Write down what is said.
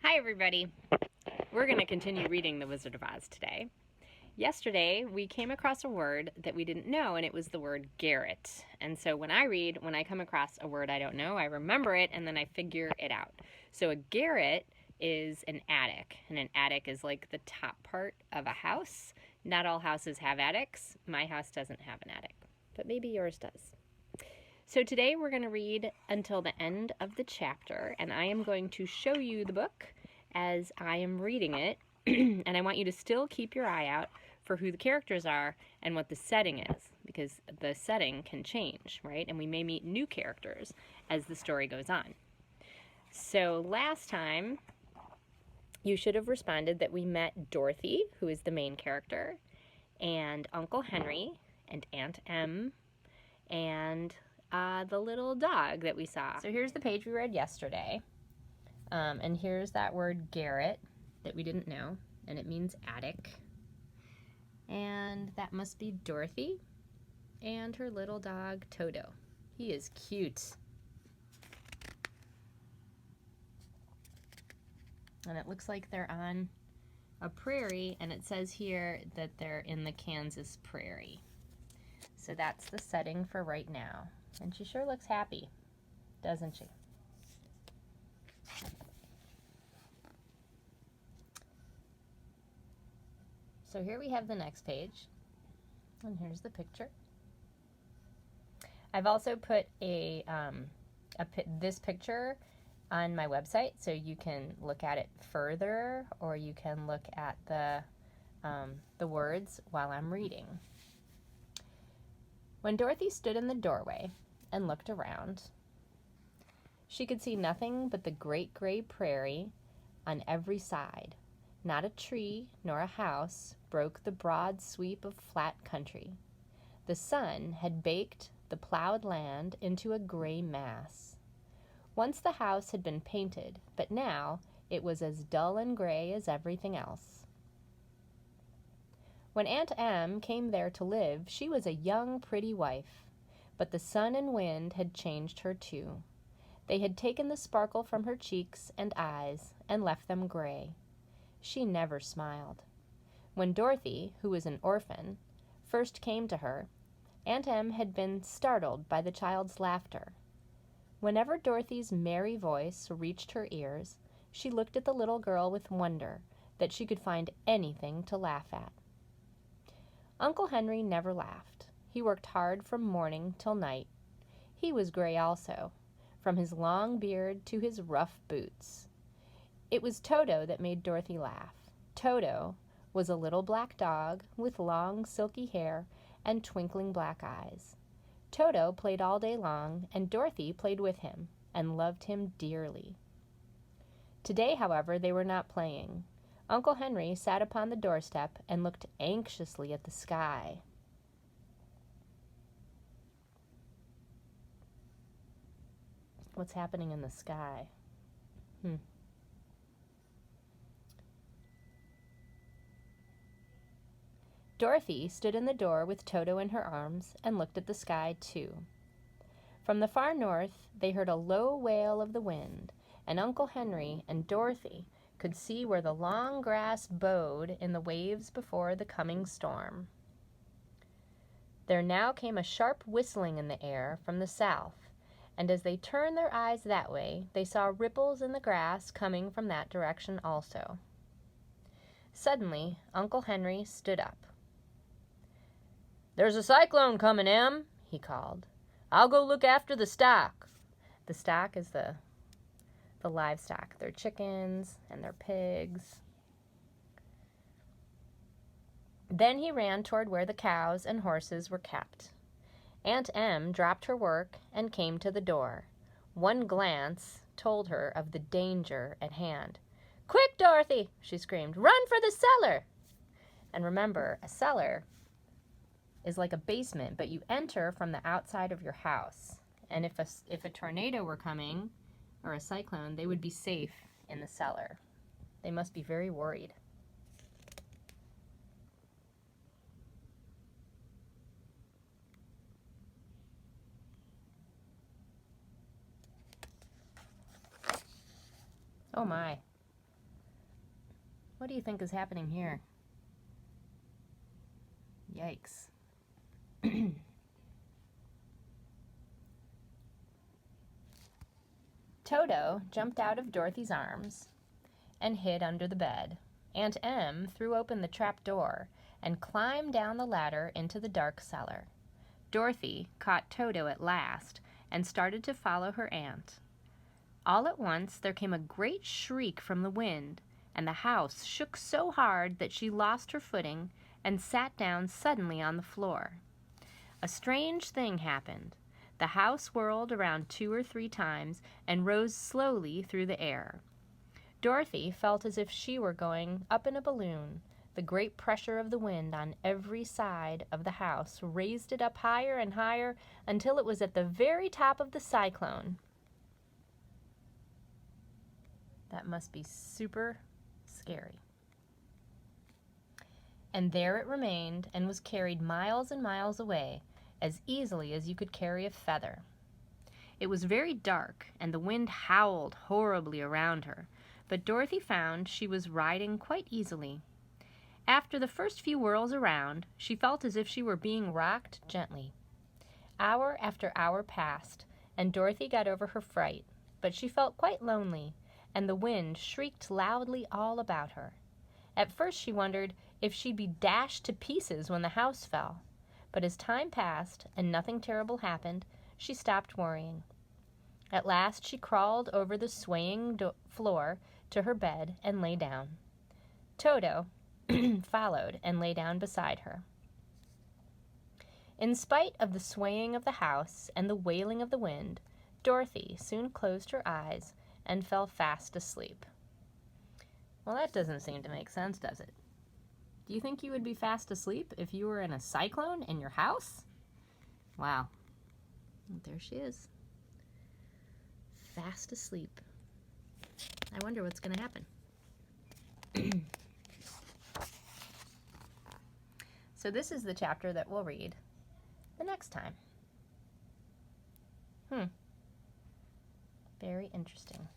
Hi everybody! We're going to continue reading The Wizard of Oz today. Yesterday we came across a word that we didn't know, and it was the word garret. And so when I come across a word I don't know, I remember it and then I figure it out. So a garret is an attic, and an attic is like the top part of a house. Not all houses have attics. My house doesn't have an attic, but maybe yours does. So today we're going to read until the end of the chapter, and I am going to show you the book as I am reading it, and I want you to still keep your eye out for who the characters are and what the setting is, because the setting can change, right? And we may meet new characters as the story goes on. So last time, you should have responded that we met Dorothy, who is the main character, and Uncle Henry, and Aunt Em, and the little dog that we saw. So here's the page we read yesterday. And here's that word garret that we didn't know, and it means attic. And that must be Dorothy and her little dog Toto. He is cute. And it looks like they're on a prairie, and it says here that they're in the Kansas prairie. So that's the setting for right now. And she sure looks happy, doesn't she? So here we have the next page, and here's the picture. I've also put this picture on my website, so you can look at it further, or you can look at the words while I'm reading. When Dorothy stood in the doorway and looked around, she could see nothing but the great gray prairie on every side. Not a tree nor a house broke the broad sweep of flat country. The sun had baked the plowed land into a gray mass. Once the house had been painted, but now it was as dull and gray as everything else. When Aunt Em came there to live, she was a young, pretty wife, but the sun and wind had changed her too. They had taken the sparkle from her cheeks and eyes and left them gray. She never smiled. When Dorothy, who was an orphan, first came to her, Aunt Em had been startled by the child's laughter. Whenever Dorothy's merry voice reached her ears, she looked at the little girl with wonder that she could find anything to laugh at. Uncle Henry never laughed. He worked hard from morning till night. He was gray also, from his long beard to his rough boots. It was Toto that made Dorothy laugh. Toto was a little black dog with long silky hair and twinkling black eyes. Toto played all day long, and Dorothy played with him and loved him dearly. Today, however, they were not playing. Uncle Henry sat upon the doorstep and looked anxiously at the sky. What's happening in the sky? Dorothy stood in the door with Toto in her arms and looked at the sky, too. From the far north, they heard a low wail of the wind, and Uncle Henry and Dorothy could see where the long grass bowed in the waves before the coming storm. There now came a sharp whistling in the air from the south, and as they turned their eyes that way, they saw ripples in the grass coming from that direction also. Suddenly, Uncle Henry stood up. "There's a cyclone coming, Em," he called. "I'll go look after the stock." The stock is the livestock. They're chickens and they're pigs. Then he ran toward where the cows and horses were kept. Aunt Em dropped her work and came to the door. One glance told her of the danger at hand. "Quick, Dorothy!" she screamed. "Run for the cellar!" And remember, a cellar is like a basement, but you enter from the outside of your house. And if a tornado were coming, or a cyclone, they would be safe in the cellar. They must be very worried. Oh my. What do you think is happening here? Yikes. Toto jumped out of Dorothy's arms and hid under the bed. Aunt Em threw open the trap door and climbed down the ladder into the dark cellar. Dorothy caught Toto at last and started to follow her aunt. All at once there came a great shriek from the wind, and the house shook so hard that she lost her footing and sat down suddenly on the floor. A strange thing happened. The house whirled around 2 or 3 times and rose slowly through the air. Dorothy felt as if she were going up in a balloon. The great pressure of the wind on every side of the house raised it up higher and higher until it was at the very top of the cyclone. That must be super scary. And there it remained and was carried miles and miles away, as easily as you could carry a feather. It was very dark, and the wind howled horribly around her, but Dorothy found she was riding quite easily. After the first few whirls around, she felt as if she were being rocked gently. Hour after hour passed, and Dorothy got over her fright, but she felt quite lonely, and the wind shrieked loudly all about her. At first she wondered if she'd be dashed to pieces when the house fell, but as time passed and nothing terrible happened, she stopped worrying. At last she crawled over the swaying floor to her bed and lay down. Toto followed and lay down beside her. In spite of the swaying of the house and the wailing of the wind, Dorothy soon closed her eyes and fell fast asleep. Well, that doesn't seem to make sense, does it? Do you think you would be fast asleep if you were in a cyclone in your house? Wow. There she is. Fast asleep. I wonder what's going to happen. So this is the chapter that we'll read the next time. Very interesting.